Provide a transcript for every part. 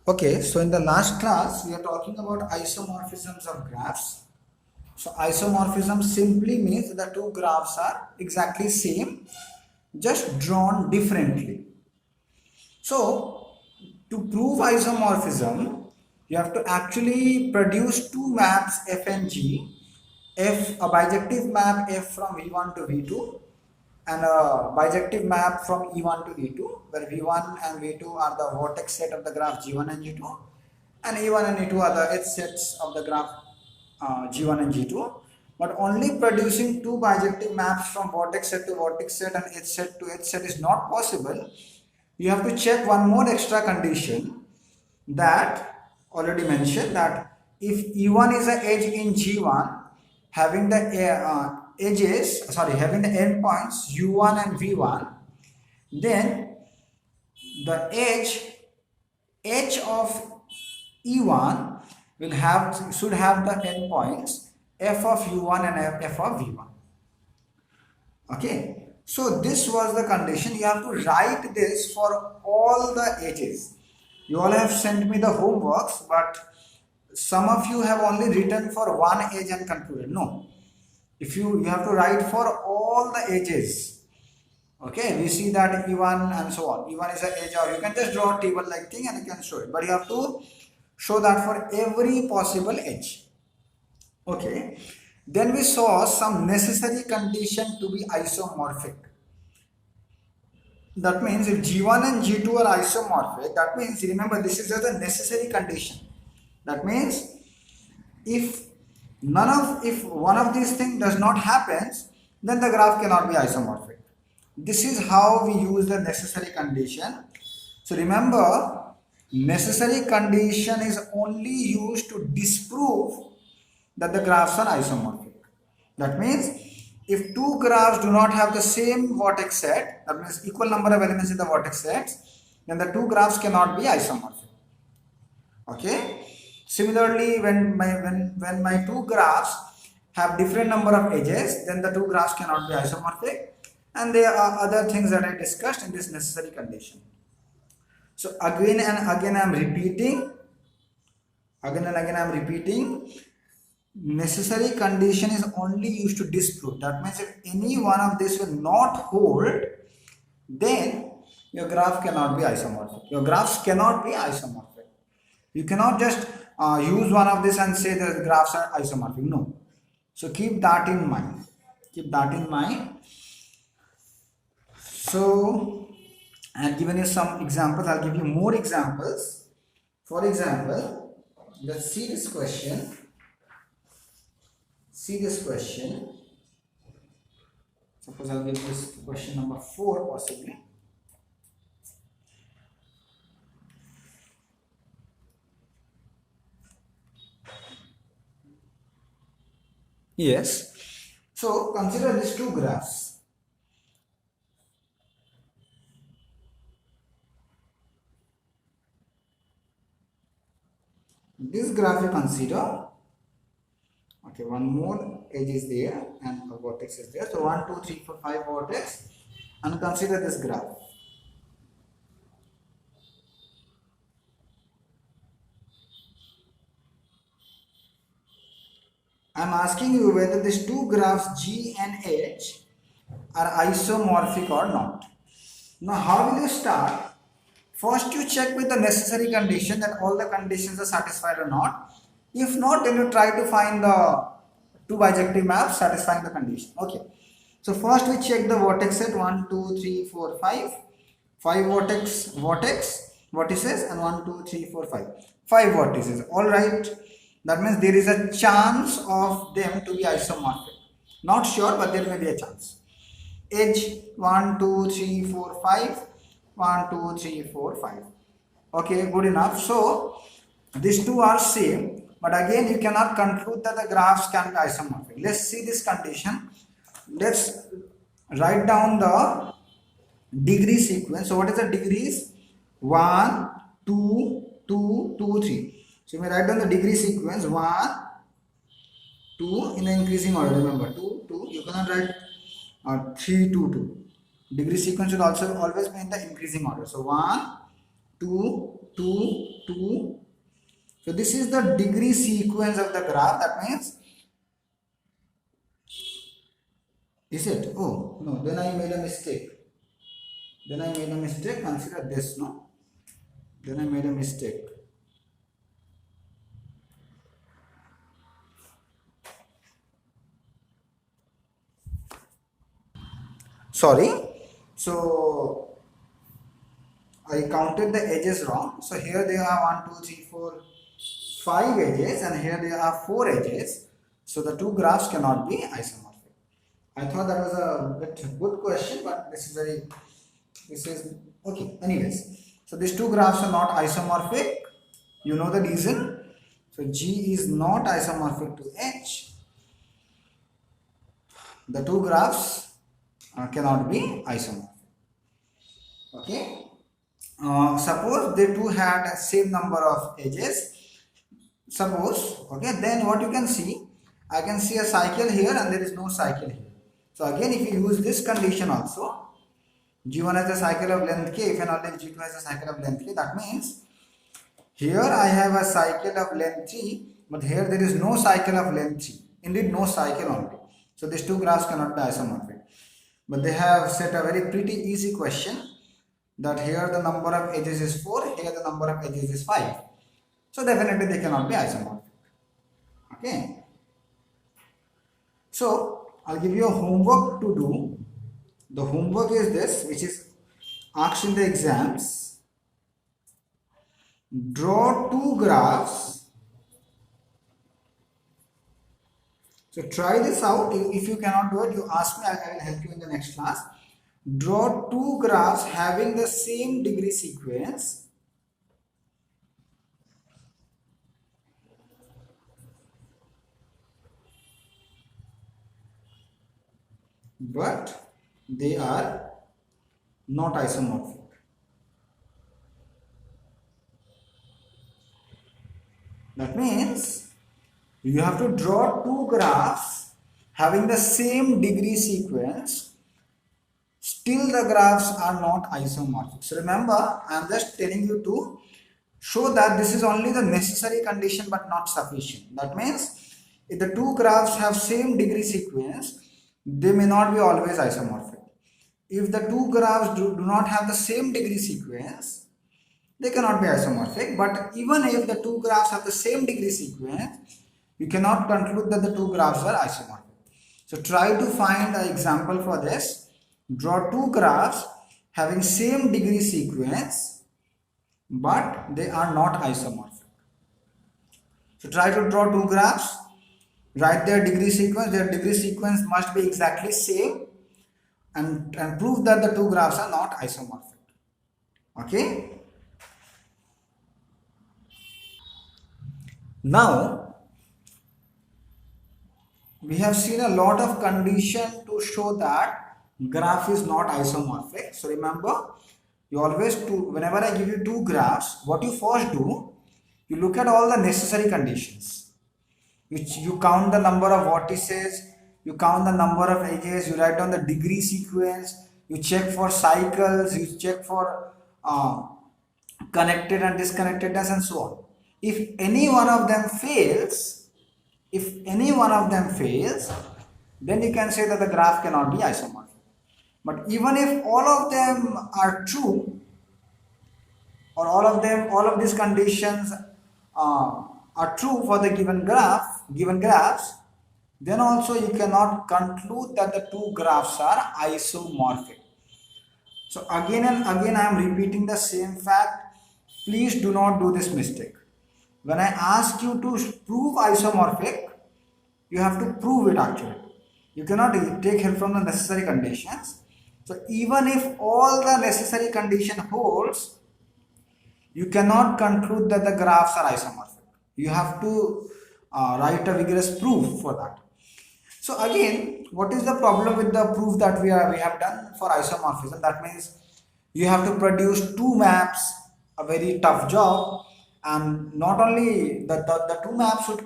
Okay, so in the last class, we are talking about isomorphisms of graphs. So isomorphism simply means the two graphs are exactly same, just drawn differently. So to prove isomorphism, you have to actually produce two maps f and g, f a bijective map f from v1 to v2 and a bijective map from E1 to E2, where V1 and V2 are the vertex set of the graph G1 and G2, and E1 and E2 are the edge sets of the graph G1 and G2. But only producing two bijective maps from vertex set to vertex set and edge set to edge set is not possible. You have to check one more extra condition that already mentioned, that if E1 is an edge in G1 having the having the endpoints U1 and V1, then the edge of E1 should have the endpoints f of U1 and f of V1. Okay, so this was the condition. You have to write this for all the edges. You all have sent me the homeworks, but some of you have only written for one edge and concluded. No, if you have to write for all the edges. Okay, we see that E1 and so on. E1 is an edge, or you can just draw a table like thing and you can show it, but you have to show that for every possible edge. Okay, then we saw some necessary condition to be isomorphic. That means if G1 and G2 are isomorphic, that means, remember, this is just a necessary condition. That means if one of these things does not happen, then the graph cannot be isomorphic. This is how we use the necessary condition. So remember, necessary condition is only used to disprove that the graphs are isomorphic. That means if two graphs do not have the same vertex set, that means equal number of elements in the vertex sets, then the two graphs cannot be isomorphic. Okay. Similarly, when my two graphs have different number of edges, then the two graphs cannot be isomorphic. And there are other things that I discussed in this necessary condition. So again and again I am repeating. Necessary condition is only used to disprove. That means if any one of this will not hold, then your graph cannot be isomorphic. Your graphs cannot be isomorphic. You cannot just use one of this and say that the graphs are isomorphic. No. So keep that in mind. So I have given you some examples. I'll give you more examples. For example, let's see this question. Suppose I'll give this question number 4 possibly. Yes. So consider these two graphs. This graph you consider. Okay, one more edge is there and a vertex is there. So 1, 2, 3, 4, 5 vertex, and consider this graph. I am asking you whether these two graphs G and H are isomorphic or not. Now how will you start? First you check with the necessary condition that all the conditions are satisfied or not. If not, then you try to find the two bijective maps satisfying the condition. Okay. So first we check the vertex set 1, 2, 3, 4, 5. 5 vertices and 1, 2, 3, 4, 5. 5 vertices. Alright. That means there is a chance of them to be isomorphic. Not sure, but there may be a chance. Edge 1, 2, 3, 4, 5. 1, 2, 3, 4, 5. Okay, good enough. So these two are same. But again, you cannot conclude that the graphs can be isomorphic. Let's see this condition. Let's write down the degree sequence. So what is the degrees? 1, 2, 2, 2, 3. So we write down the degree sequence 1, 2 in the increasing order. Remember 2, 2. You cannot write 3, 2, 2. Degree sequence should also always be in the increasing order. So 1, 2, 2, 2. So this is the degree sequence of the graph. That means, is it? Oh, no, then I made a mistake. Consider this, no? Then I made a mistake. Sorry. So I counted the edges wrong. So here they have 1, 2, 3, 4, 5 edges, and here they have 4 edges. So the two graphs cannot be isomorphic. I thought that was a good question, but this is okay. Anyways, so these two graphs are not isomorphic. You know the reason. So G is not isomorphic to H. The two graphs cannot be isomorphic. Okay. Suppose they two had same number of edges. Suppose, okay, then what you can see, I can see a cycle here and there is no cycle here. So again, if you use this condition also, G1 has a cycle of length k, if and only if G2 has a cycle of length k, that means here I have a cycle of length 3, but here there is no cycle of length 3. Indeed, no cycle only. So these two graphs cannot be isomorphic. But they have set a very pretty easy question, that here the number of edges is 4, here the number of edges is 5. So definitely they cannot be isomorphic. Okay. So I'll give you a homework to do. The homework is this, which is asked in the exams. Draw two graphs. So try this out. If you cannot do it, you ask me, I will help you in the next class. Draw two graphs having the same degree sequence. But they are not isomorphic. That means you have to draw two graphs having the same degree sequence. Still the graphs are not isomorphic. So remember, I am just telling you to show that this is only the necessary condition but not sufficient. That means if the two graphs have same degree sequence, they may not be always isomorphic. If the two graphs do not have the same degree sequence, they cannot be isomorphic. But even if the two graphs have the same degree sequence, you cannot conclude that the two graphs are isomorphic. So try to find an example for this. Draw two graphs having same degree sequence, but they are not isomorphic. So try to draw two graphs, write their degree sequence. Their degree sequence must be exactly same, and prove that the two graphs are not isomorphic. Okay. Now we have seen a lot of condition to show that graph is not isomorphic. So remember, you always do, whenever I give you two graphs, what you first do, you look at all the necessary conditions. You count the number of vertices, you count the number of edges, you write down the degree sequence, you check for cycles, you check for connected and disconnectedness and so on. If any one of them fails, then you can say that the graph cannot be isomorphic. But even if all of them are true, or all of these conditions are true for the given graphs, then also you cannot conclude that the two graphs are isomorphic. So again and again I am repeating the same fact. Please do not do this mistake. When I ask you to prove isomorphic, you have to prove it actually. You cannot take help from the necessary conditions. So even if all the necessary condition holds, you cannot conclude that the graphs are isomorphic. You have to write a vigorous proof for that. So again, what is the problem with the proof that we have done for isomorphism? That means you have to produce two maps, a very tough job, and not only the two maps should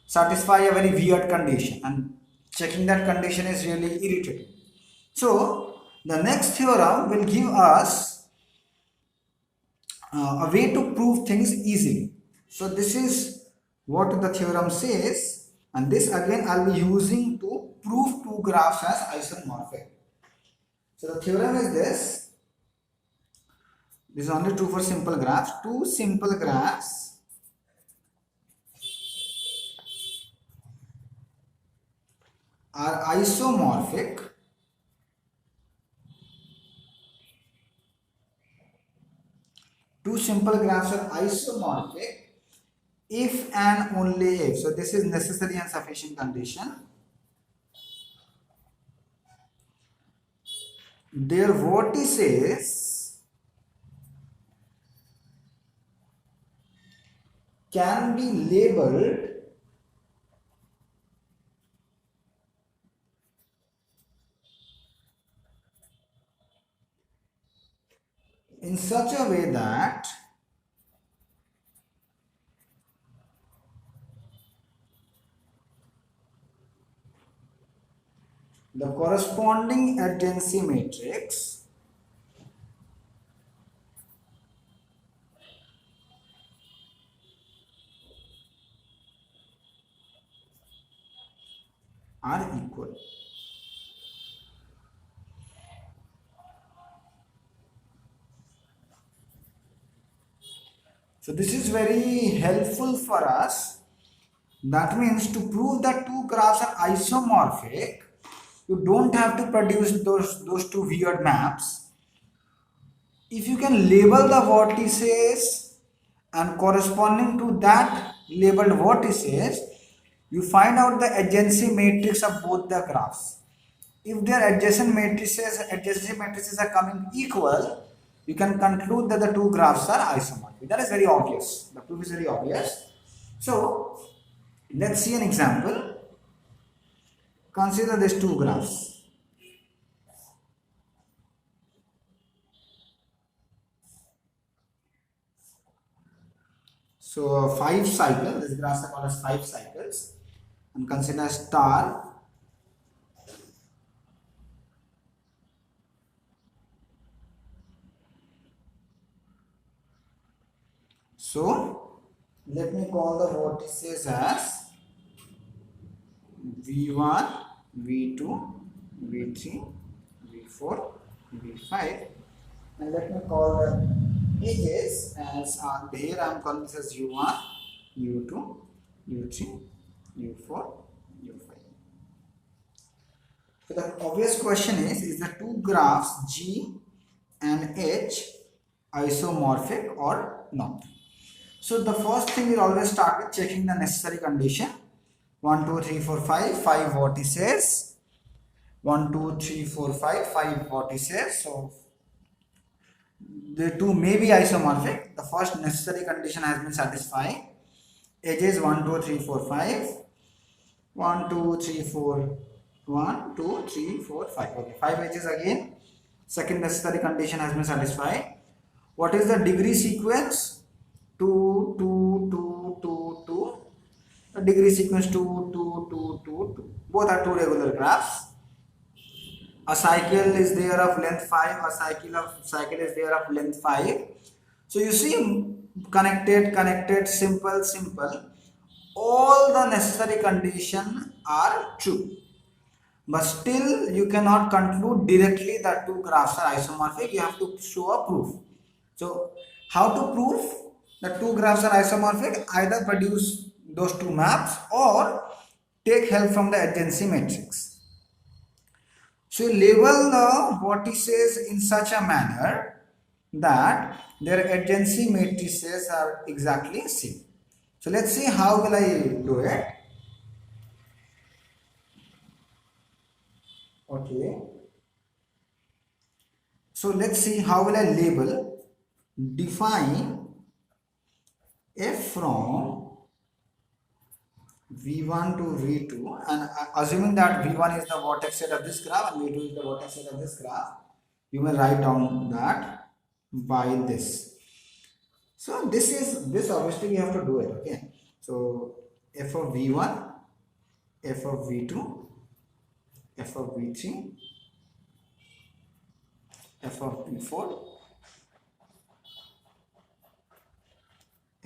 satisfy a very weird condition, and checking that condition is really irritating. So the next theorem will give us a way to prove things easily. So this is what the theorem says, and this again I'll be using to prove two graphs as isomorphic. So the theorem is this. This is only true for simple graphs. Two simple graphs are isomorphic if and only if. So this is necessary and sufficient condition. Their vertices can be labeled in such a way that the corresponding adjacency matrix are equal. So this is very helpful for us. That means to prove that two graphs are isomorphic, you don't have to produce those two weird maps. If you can label the vertices and corresponding to that labeled vertices, you find out the adjacency matrix of both the graphs. If their adjacency matrices are coming equal, you can conclude that the two graphs are isomorphic. That is very obvious. The proof is very obvious. So let's see an example. Consider these two graphs. So 5 cycles, these graphs are called as 5 cycles, and consider star, so let me call the vertices as V1, V2, V3, V4, V5, and let me call the edges as here I am calling this as U1, U2, U3, U4, U5. So the obvious question is the two graphs G and H isomorphic or not? So the first thing we'll always start with checking the necessary condition. 1, 2, 3, 4, 5, 5 vertices. 1, 2, 3, 4, 5, 5 vertices. So the two may be isomorphic. The first necessary condition has been satisfied. Edges 1, 2, 3, 4, 5. 1, 2, 3, 4. 1, 2, 3, 4, 5. Okay, 5 edges again. Second necessary condition has been satisfied. What is the degree sequence? 2, 2, 2, 2, 2. The degree sequence 2, 2, 2, 2, 2. Both are two regular graphs. A cycle is there of length 5. A cycle is there of length 5. So you see, connected, simple. All the necessary conditions are true. But still, you cannot conclude directly that two graphs are isomorphic. You have to show a proof. So, how to prove that two graphs are isomorphic? Either produce those two maps or take help from the adjacency matrix. So, you label the vertices in such a manner that their adjacency matrices are exactly same. So, let's see how will I do it. Okay. So let's see how will I label, define f from v1 to v2, and assuming that v1 is the vertex set of this graph and v2 is the vertex set of this graph, you may write down that by this. So this obviously we have to do it. Okay. So f of v1, f of v2, f of v3, f of v4,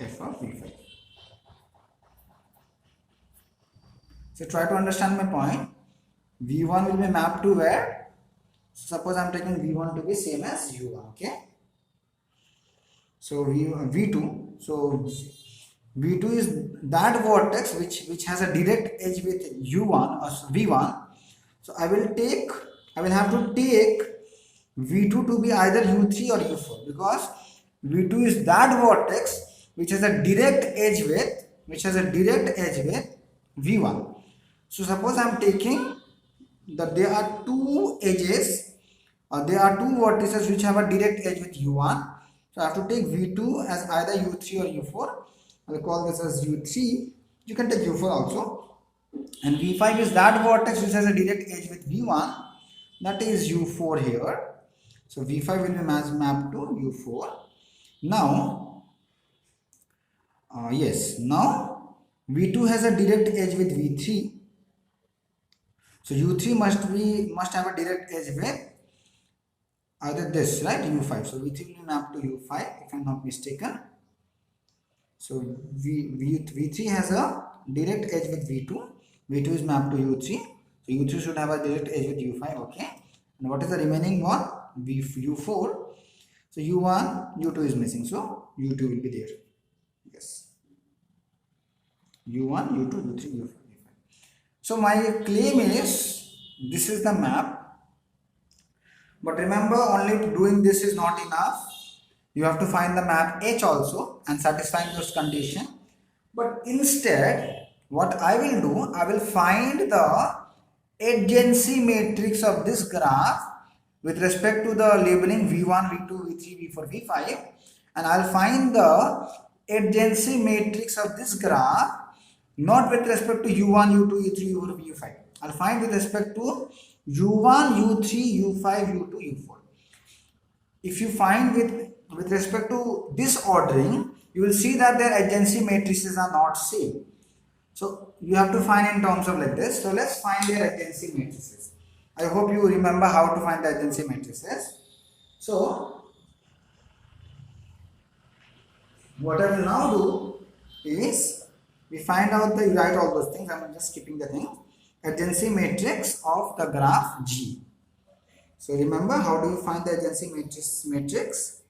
f of v5. So try to understand my point. v1 will be mapped to where? Suppose I am taking v1 to be same as u1. Okay. So v2. So v2 is that vertex which has a direct edge with u1 or v1. So I will have to take v2 to be either u3 or u4, because v2 is that vertex which has a direct edge with v1. So suppose I am taking that there are two edges, or there are two vertices which have a direct edge with u1. So I have to take v2 as either u3 or u4. I will call this as u3. You can take u4 also. And v5 is that vertex which has a direct edge with v1. That is u4 here. So v5 will be mapped to u4. Now, now v2 has a direct edge with v3. So u3 must have a direct edge with either this, right, u5. So v3 will be mapped to u5 if I am not mistaken. So v3 has a direct edge with v2. v2 is mapped to u3. So u3 should have a direct edge with u5. Okay. And what is the remaining one? u4. So u1, u2 is missing. So u2 will be there. Yes. u1, u2, u3, u4, u5. So my claim is this is the map. But remember, only doing this is not enough. You have to find the map H also and satisfying those conditions. But instead, what I will do, I will find the adjacency matrix of this graph with respect to the labeling v1, v2, v3, v4, v5, and I'll find the adjacency matrix of this graph not with respect to u1, u2, u3, u4, u5. I'll find with respect to u1, u3, u5, u2, u4. If you find with respect to this ordering, you will see that their adjacency matrices are not same. So you have to find in terms of like this. So let's find their adjacency matrices. I hope you remember how to find the adjacency matrices. So what I will now do is we find out you write all those things. I'm just skipping the thing. Adjacency matrix of the graph G. So remember, how do you find the adjacency matrix?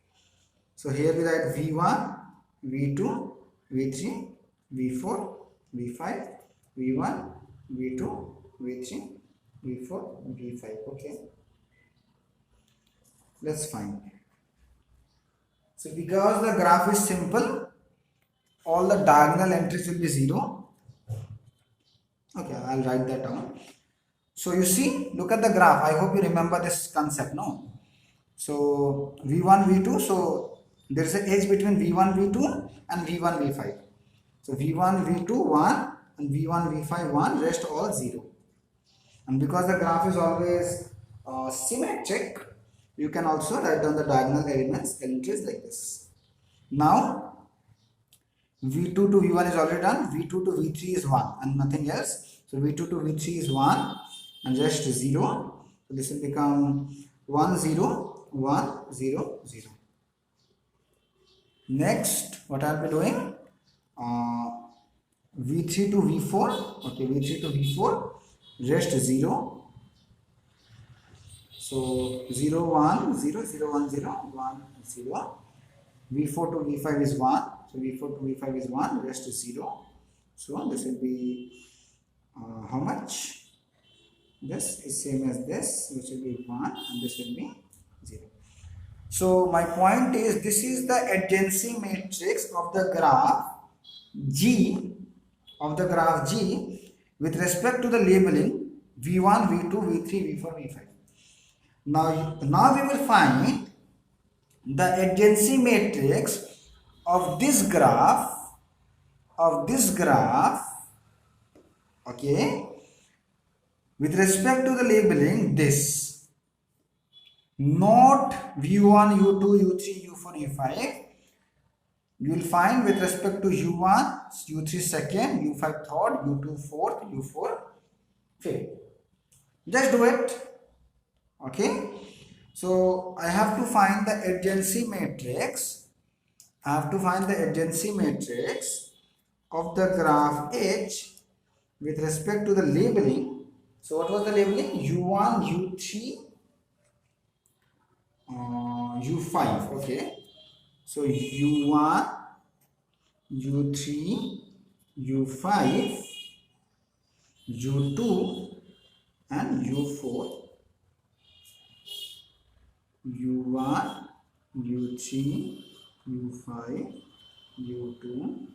So here we write v1, v2, v3, v4, v5, v1, v2, v3, v4, v5. Okay. Let's find. So because the graph is simple, all the diagonal entries will be 0. Okay, I'll write that down. So you see, look at the graph. I hope you remember this concept, no? So v1, v2. So there is an edge between v1, v2 and v1, v5. So v1, v2 1 and v1, v5 1. Rest all 0. And because the graph is always symmetric, you can also write down the diagonal entries like this. Now v2 to v1 is already done. v2 to v3 is 1 and nothing else. So v2 to v3 is 1 and rest 0. So this will become 1 0 1 0 0. Next, what I'll be doing, v3 to v4. Okay, v3 to v4, rest 0. So 0 1 0 0 1 0 1 0. v4 to v5 is 1. So v4 to v5 is 1, rest is 0. So this will be how much? This is same as this, which will be 1, and this will be 0. So my point is, this is the adjacency matrix of the graph G, with respect to the labeling v1, v2, v3, v4, v5. Now we will find the adjacency matrix of this graph, okay, with respect to the labeling this, not v1, u2, u3, u4, u5. You will find with respect to u1, u3 second, u5 third, u2 fourth, u4 fifth. Just do it. Okay. So I have to find the adjacency matrix I have to find the adjacency matrix of the graph H with respect to the labeling. So what was the labeling? U1, U3, U5. Okay. So U1, U3, U5, U2 and U4. U1, U3, U5, U2.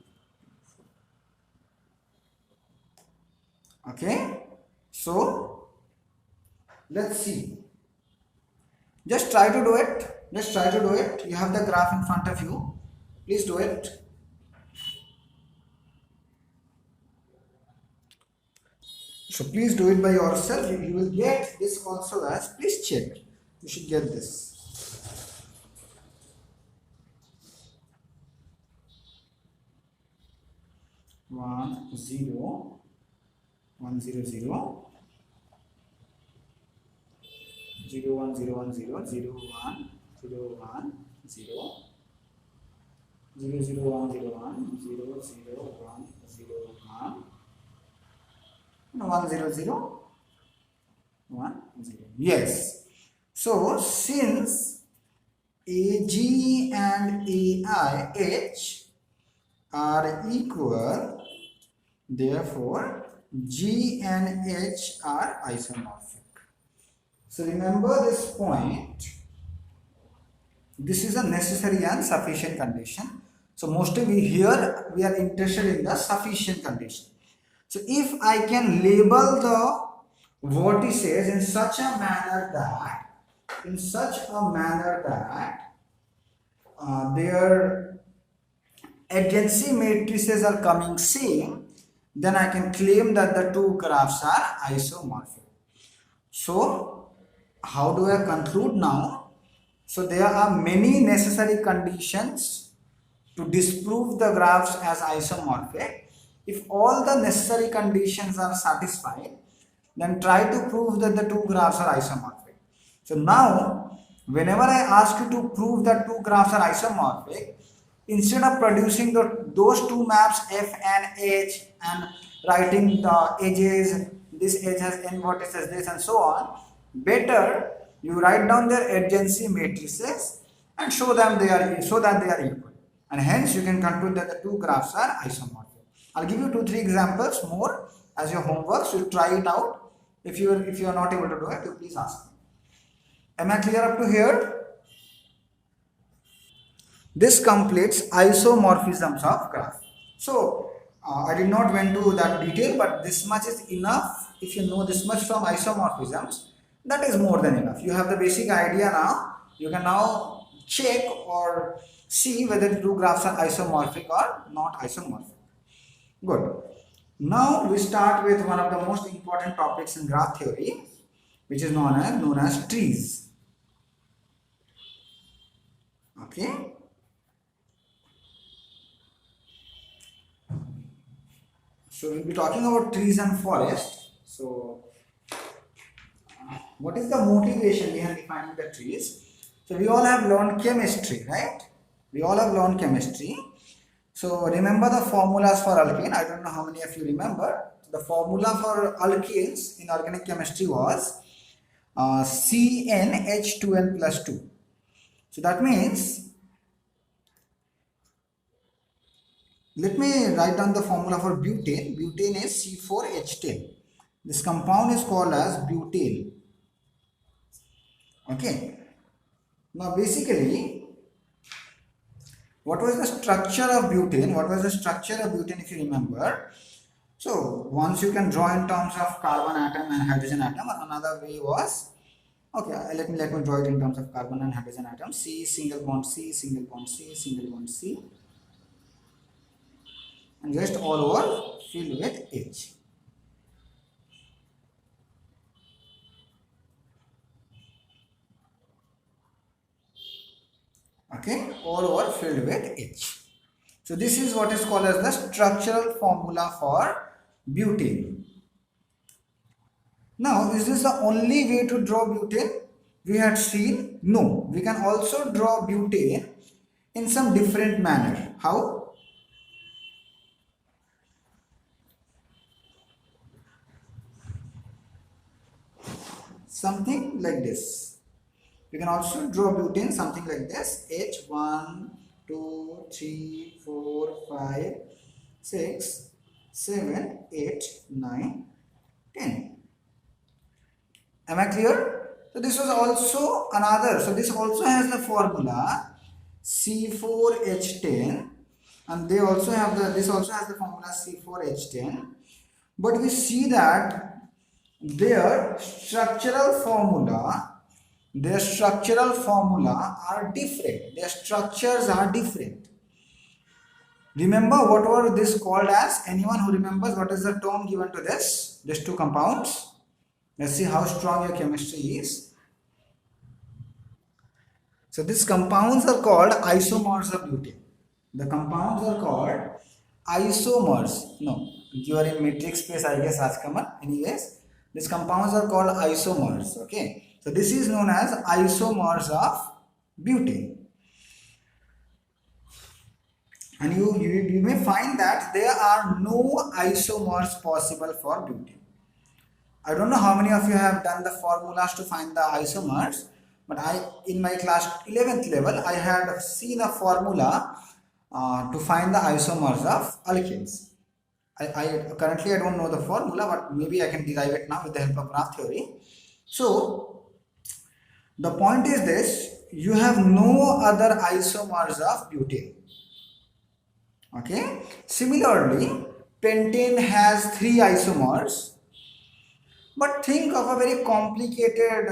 Okay. So let's see. Just try to do it. Just try to do it. You have the graph in front of you. Please do it. So please do it by yourself. You will get this also as, please check. You should get this. One, zero, 1, 0, 0. 0, 1, 0, 1, 0, 0, 1, 0, 1, 0, 0, 0, 1, 0, 1, 0, 0, 1, 0, 1, 1, 0, 0, 1, 0. Yes. So since AG and AIH are equal, therefore G and H are isomorphic. So remember this point. This is a necessary and sufficient condition. So mostly we are interested in the sufficient condition. So if I can label the vertices in such a manner that their adjacency matrices are coming same, then I can claim that the two graphs are isomorphic. So how do I conclude now? So there are many necessary conditions to disprove the graphs as isomorphic. If all the necessary conditions are satisfied, then try to prove that the two graphs are isomorphic. So now, whenever I ask you to prove that two graphs are isomorphic, instead of producing those two maps F and H and writing the edges, this edge has n vertices, this and so on, better you write down their adjacency matrices and show them so that they are equal, and hence you can conclude that the two graphs are isomorphic. I'll give you 2-3 examples more as your homework, so you try it out. If you are not able to do it, you please ask me. Am I clear up to here? This completes isomorphisms of graph. So I did not went to that detail, but this much is enough. If you know this much from isomorphisms, that is more than enough. You have the basic idea now. You can now check or see whether the two graphs are isomorphic or not isomorphic. Good. Now we start with one of the most important topics in graph theory, which is known as trees. Okay. So we'll be talking about trees and forest. So what is the motivation behind defining the trees? So we all have learned chemistry, right? We all have learned chemistry. So remember the formulas for alkene. I don't know how many of you remember. The formula for alkenes in organic chemistry was CnH2n plus 2. So that means, let me write down the formula for butane. Butane is C4H10. This compound is called as butane. Okay. Now basically, what was the structure of butane? What was the structure of butane if you remember? So once you can draw in terms of carbon atom and hydrogen atom, or another way was, okay, let me draw it in terms of carbon and hydrogen atom. C, single bond C, single bond C, single bond C, and just all over filled with H. Okay, all over filled with H. So this is what is called as the structural formula for butane. Now, is this the only way to draw butane? We had seen, no, we can also draw butane in some different manner. How? Something like this. You can also draw butane something like this. H1, 2, 3, 4, 5, 6, 7, 8, 9, 10. Am I clear? So this was also another. So this also has the formula C4H10, and they also have the, this also has the formula C4H10. But we see that their structural formula are different. Their structures are different. Remember what were this called as? Anyone who remembers what is the term given to this? These two compounds. Let's see how strong your chemistry is. So these compounds are called isomers of butane. The compounds are called isomers. No, you are in matrix space, I guess, Rajkamal. Anyways, these compounds are called isomers. Okay. So this is known as isomers of butane. And you may find that there are no isomers possible for butane. I don't know how many of you have done the formulas to find the isomers, but in my class 11th level, I had seen a formula to find the isomers of alkanes. Currently I don't know the formula, but maybe I can derive it now with the help of graph theory. So the point is this: you have no other isomers of butane. Okay. Similarly, pentane has 3 isomers. But think of a very complicated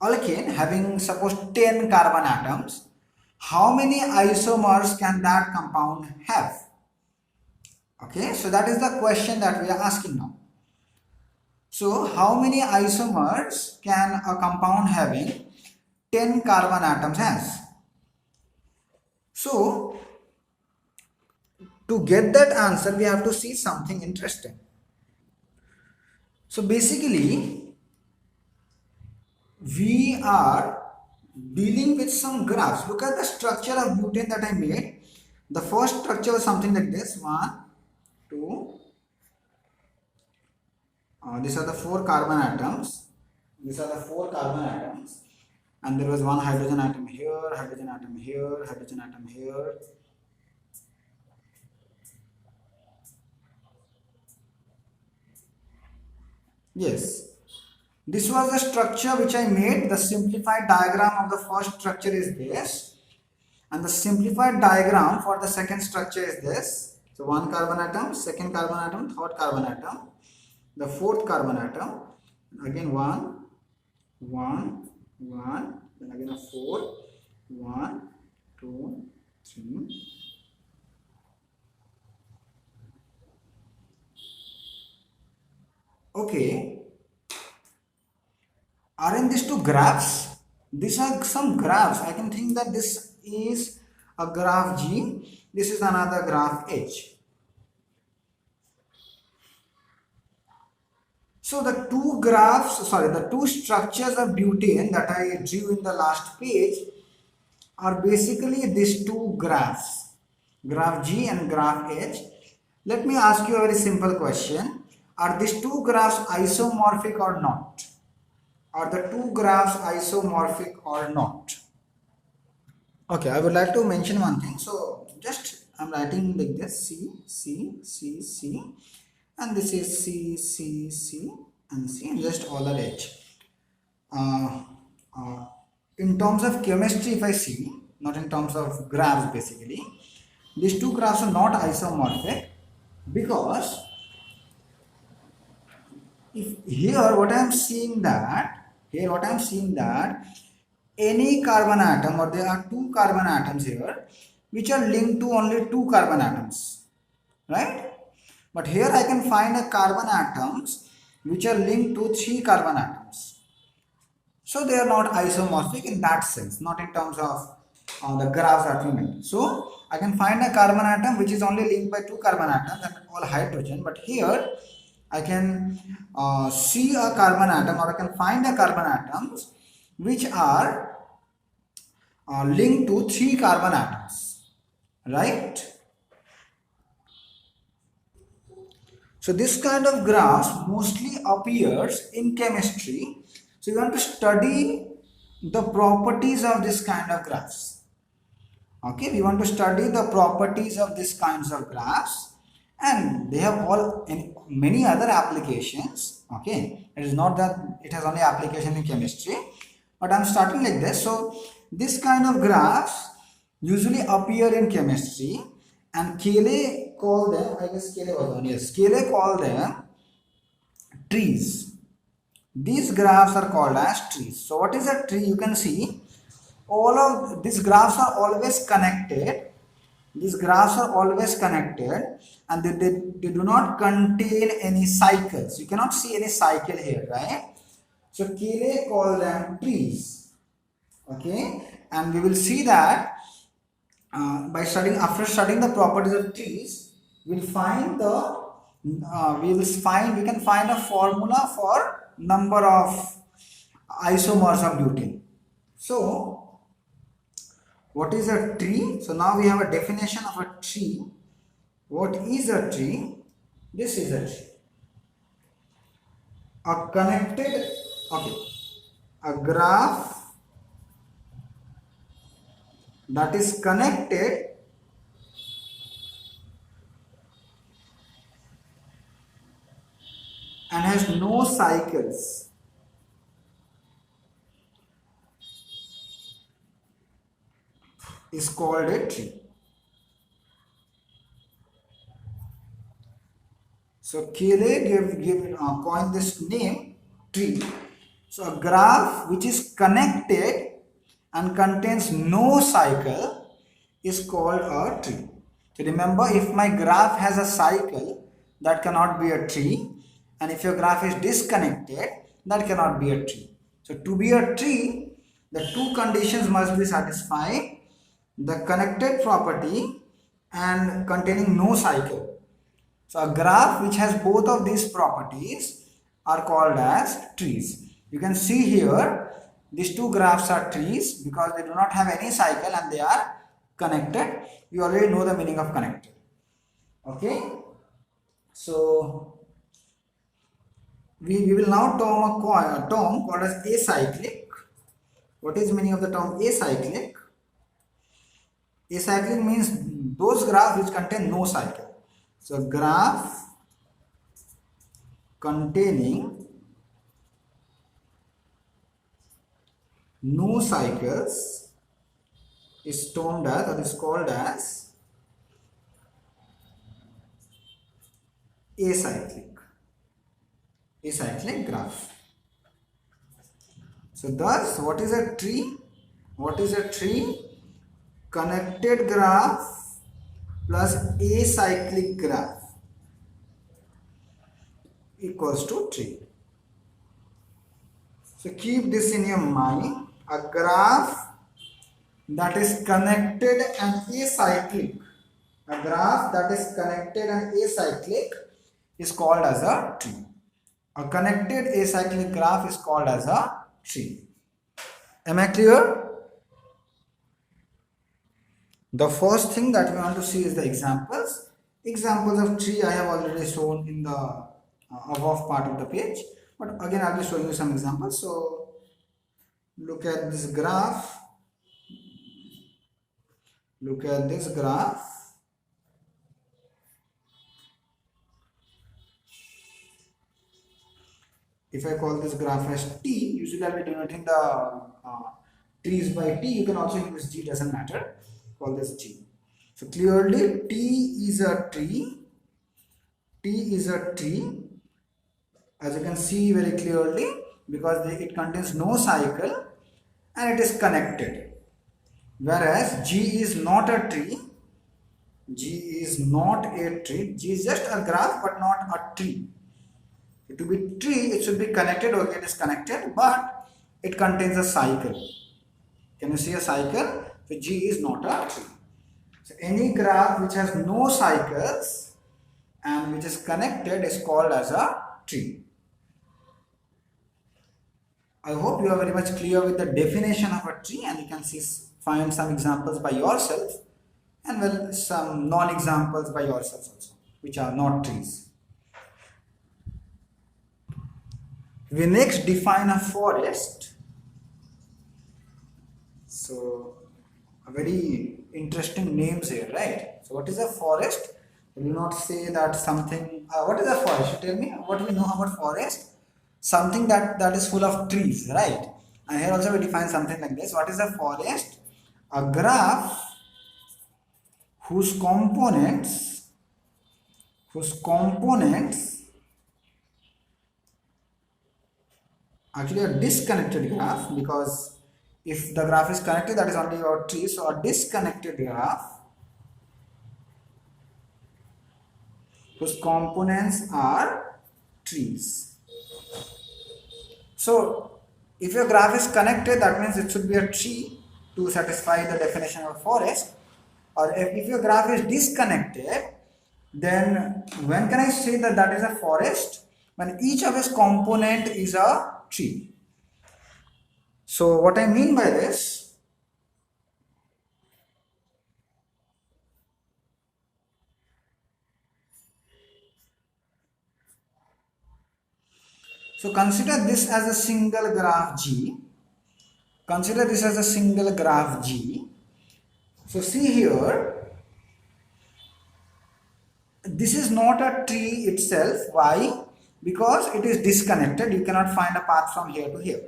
alkane having suppose 10 carbon atoms. How many isomers can that compound have? Okay, so that is the question that we are asking now. So how many isomers can a compound having 10 carbon atoms has? So to get that answer, we have to see something interesting. So basically, we are dealing with some graphs. Look at the structure of butane that I made. The first structure was something like this. 1, 2. These are the 4 carbon atoms. And there was one hydrogen atom here, hydrogen atom here, hydrogen atom here. Yes, this was the structure which I made. The simplified diagram of the first structure is this, and the simplified diagram for the second structure is this. So one carbon atom, second carbon atom, third carbon atom, the fourth carbon atom, again 1, 1, 1, then again a 4, 1, 2, 3. Okay, aren't these two graphs? These are some graphs. I can think that this is a graph G, this is another graph H. So the two structures of butane that I drew in the last page are basically these two graphs, graph G and graph H. Let me ask you a very simple question. Are these two graphs isomorphic or not? Are the two graphs isomorphic or not? Okay, I would like to mention one thing. So just I'm writing like this: C, C, C, C, and this is C, C, C, and C, and just all are H. In terms of chemistry, if I see, not in terms of graphs, basically, these two graphs are not isomorphic because here what I am seeing that any carbon atom, or there are 2 carbon atoms here which are linked to only 2 carbon atoms, right? But here I can find a carbon atoms which are linked to 3 carbon atoms. So they are not isomorphic in that sense, not in terms of the graphs that we made. So I can find a carbon atom which is only linked by 2 carbon atoms and all hydrogen, but here I can see a carbon atom, or I can find a carbon atoms which are linked to 3 carbon atoms, right? So this kind of graphs mostly appears in chemistry. So you want to study the properties of this kind of graphs. Okay, we want to study the properties of these kinds of graphs, and they have all in many other applications. Okay, it is not that it has only application in chemistry, but I'm starting like this. So this kind of graphs usually appear in chemistry, and Cayley called them, I guess Cayley was on, yes, Cayley called them trees. These graphs are called as trees. So what is a tree? You can see all of these graphs are always connected. These graphs are always connected, and they do not contain any cycles. You cannot see any cycle here, right? So Cayley called them trees. Okay, and we will see that after studying the properties of trees, we can find a formula for number of isomers of butane. So what is a tree? So now we have a definition of a tree. What is a tree? This is a tree. A graph that is connected and has no cycles is called a tree. So Cayley coined this name tree. So a graph which is connected and contains no cycle is called a tree. So remember, if my graph has a cycle, that cannot be a tree, and if your graph is disconnected, that cannot be a tree. So to be a tree, the two conditions must be satisfied: the connected property and containing no cycle. So a graph which has both of these properties are called as trees. You can see here these two graphs are trees because they do not have any cycle and they are connected. You already know the meaning of connected. Okay. So we will now term a term called as acyclic. What is the meaning of the term acyclic? Acyclic means those graphs which contain no cycle. So graph containing no cycles is termed as, or is called as, acyclic graph. So thus, what is a tree? What is a tree? Connected graph plus acyclic graph equals to tree. So keep this in your mind. A graph that is connected and acyclic, a graph that is connected and acyclic is called as a tree. A connected acyclic graph is called as a tree. Am I clear? The first thing that we want to see is the examples. Examples of tree I have already shown in the above part of the page, but again I'll be showing you some examples. So look at this graph. Look at this graph. If I call this graph as T, usually I'll be denoting the trees by T. You can also use G, doesn't matter. Call this G. So clearly T is a tree. T is a tree, as you can see very clearly, because it contains no cycle and it is connected. Whereas G is not a tree. G is not a tree. G is just a graph but not a tree. To be tree, it should be connected. Okay, it is connected, but it contains a cycle. Can you see a cycle? So G is not a tree. So any graph which has no cycles and which is connected is called as a tree. I hope you are very much clear with the definition of a tree, and you can see find some examples by yourself, and well, some non-examples by yourself also, which are not trees. We next define a forest. So, a very interesting names here, right? So, what is a forest? We will not say that something. What is a forest? You tell me. What do we know about forest? Something that is full of trees, right? And here also we define something like this. What is a forest? A graph whose components actually a disconnected graph, because if the graph is connected, that is only about trees. So a disconnected graph whose components are trees. So if your graph is connected, that means it should be a tree to satisfy the definition of forest. Or if your graph is disconnected, then when can I say that that is a forest? When each of its component is a tree. So what I mean by this, so consider this as a single graph G. Consider this as a single graph G. So see here, this is not a tree itself. Why? Because it is disconnected. You cannot find a path from here to here.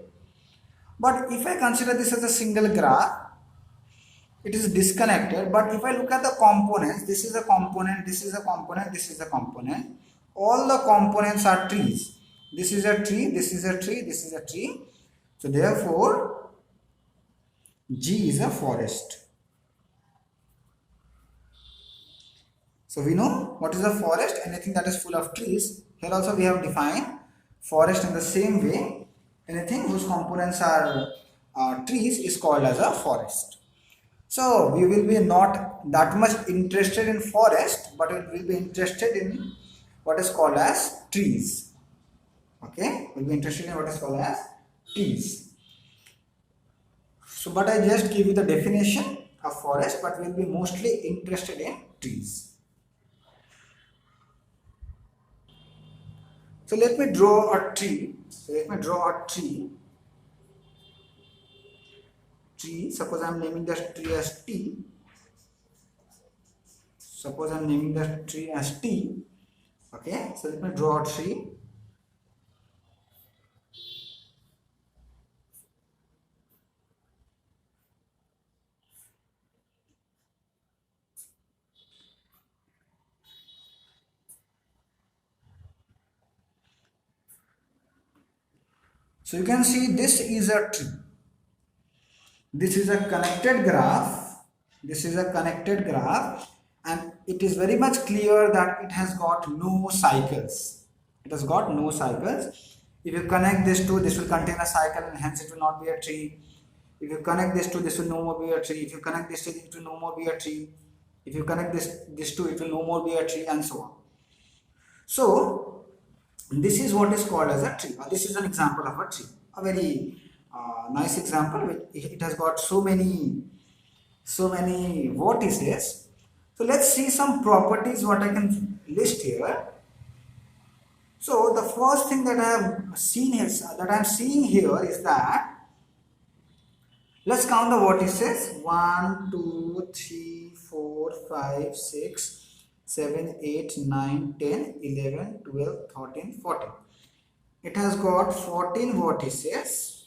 But if I consider this as a single graph, it is disconnected. But if I look at the components, this is a component, this is a component, this is a component. All the components are trees. This is a tree, this is a tree, this is a tree. So therefore, G is a forest. So we know what is a forest, anything that is full of trees. Here also we have defined forest in the same way. Anything whose components are trees is called as a forest. So we will be not that much interested in forest, but we will be interested in what is called as trees. Okay, we will be interested in what is called as trees. So, but I just give you the definition of forest, but we will be mostly interested in trees. So let me draw a tree. Tree. Suppose I am naming the tree as T. Okay. So let me draw a tree. So you can see this is a tree. This is a connected graph. And it is very much clear that it has got no cycles. If you connect this to, this will contain a cycle and hence it will not be a tree. If you connect this to, this will no more be a tree. If you connect this to, it will no more be a tree. If you connect this to, it will no more be a tree, and so on. So this is what is called as a tree. This is an example of a tree. A very nice example. It has got so many vertices. So let's see some properties what I can list here. So the first thing that I have seen here is that, let's count the vertices. 1, 2, 3, 4, 5, 6, 7, 8, 9, 10, 11, 12, 13, 14. It has got 14 vertices.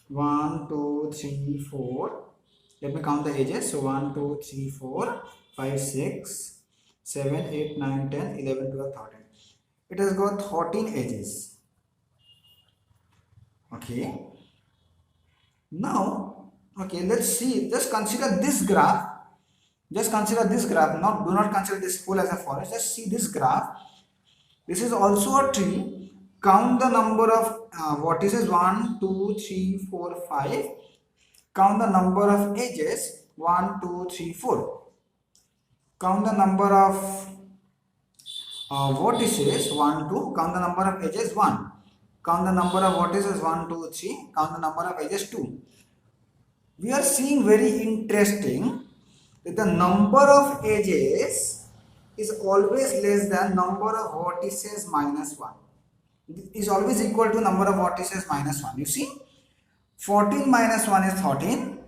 1, 2, 3, 4. Let me count the edges. So 1, 2, 3, 4, 5, 6, 7, 8, 9, 10, 11, 12, 13. It has got 13 edges. Okay. Now, okay, let's see. Just consider this graph. Do not consider this whole as a forest. Just see this graph. This is also a tree. Count the number of vertices. 1, 2, 3, 4, 5. Count the number of edges. 1, 2, 3, 4. Count the number of vertices. 1, 2. Count the number of edges. 1. Count the number of vertices. 1, 2, 3. Count the number of edges. 2. we are seeing very interesting that the number of edges is always less than number of vertices minus 1. Is always equal to number of vertices minus 1. You see, 14 minus 1 is 13,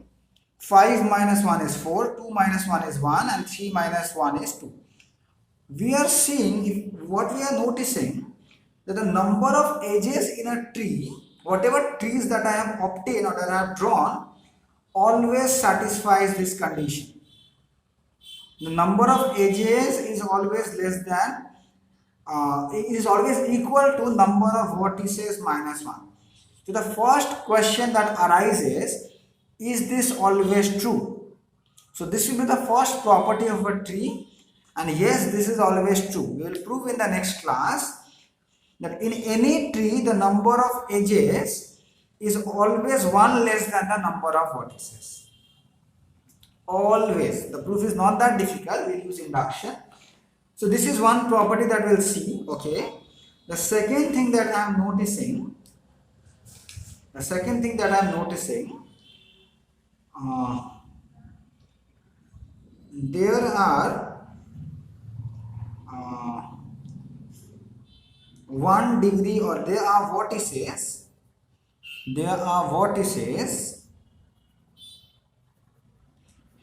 5 minus 1 is 4, 2 minus 1 is 1, and 3 minus 1 is 2. We are seeing, what we are noticing, that the number of edges in a tree, whatever trees that I have obtained or that I have drawn, always satisfies this condition. The number of edges is always less than, is always equal to number of vertices minus 1. So the first question that arises, is this always true? So this will be the first property of a tree, and yes, this is always true. We will prove in the next class that in any tree the number of edges is always 1 less than the number of vertices. Always. The proof is not that difficult. We will use induction. So this is one property that we'll see. Okay. The second thing that I am noticing, there are 1 degree, or there are vertices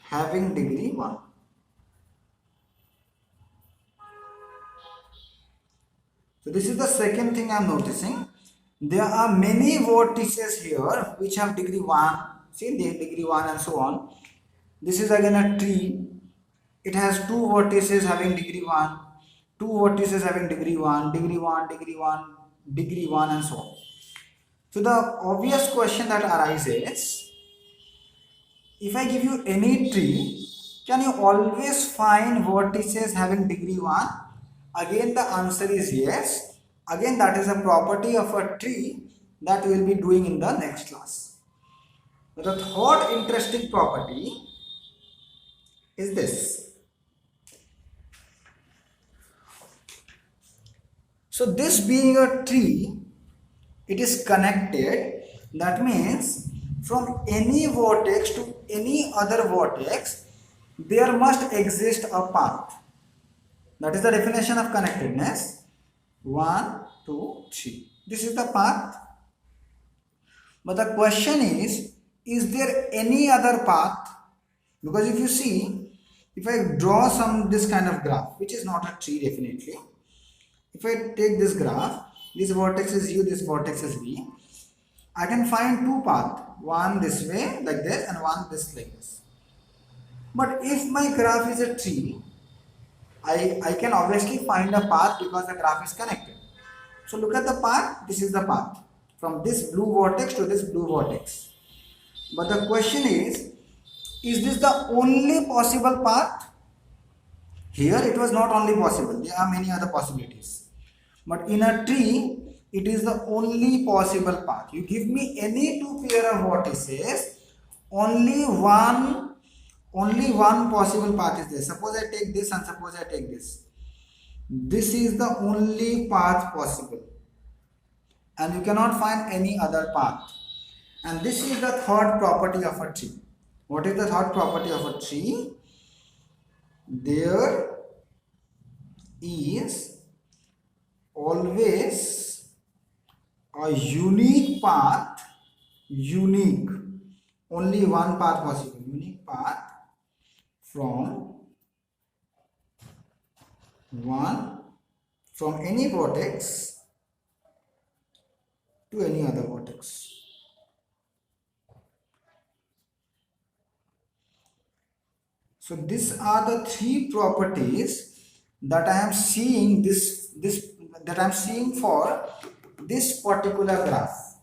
having degree 1. So this is the second thing I am noticing. There are many vertices here which have degree 1. See, they have degree 1 and so on. This is again a tree. It has 2 vertices having degree 1, 2 vertices having degree 1, degree 1, degree 1, degree 1, and so on. So the obvious question that arises, if I give you any tree, can you always find vertices having degree 1? Again the answer is yes. Again, that is a property of a tree that we will be doing in the next class. But the third interesting property is this. So this being a tree, it is connected. That means from any vertex to any other vertex, there must exist a path. That is the definition of connectedness. 1, 2, 3. This is the path. But the question is there any other path? Because if you see, if I draw this kind of graph, which is not a tree definitely. If I take this graph, this vertex is U, this vertex is V, I can find 2 paths. One this way like this and one this like this. But if my graph is a tree, I can obviously find a path because the graph is connected. So look at the path. This is the path from this blue vertex to this blue vertex. But the question is this the only possible path? Here it was not only possible. There are many other possibilities. But in a tree, it is the only possible path. You give me any 2 pair of vertices, only one possible path is there. Suppose I take this and suppose I take this. This is the only path possible. And you cannot find any other path. And this is the third property of a tree. What is the third property of a tree? There is always a unique path, only one path possible, unique path from any vertex to any other vertex. So these are the 3 properties that I am seeing for this particular graph.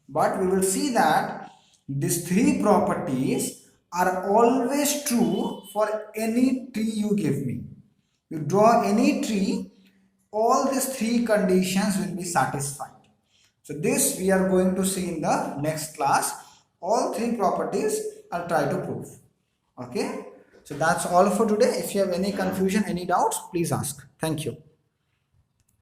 But we will see that these 3 properties are always true for any tree you give me. You draw any tree, all these 3 conditions will be satisfied. So this we are going to see in the next class. All 3 properties I'll try to prove. Okay. So that's all for today. If you have any confusion, any doubts, please ask. Thank you.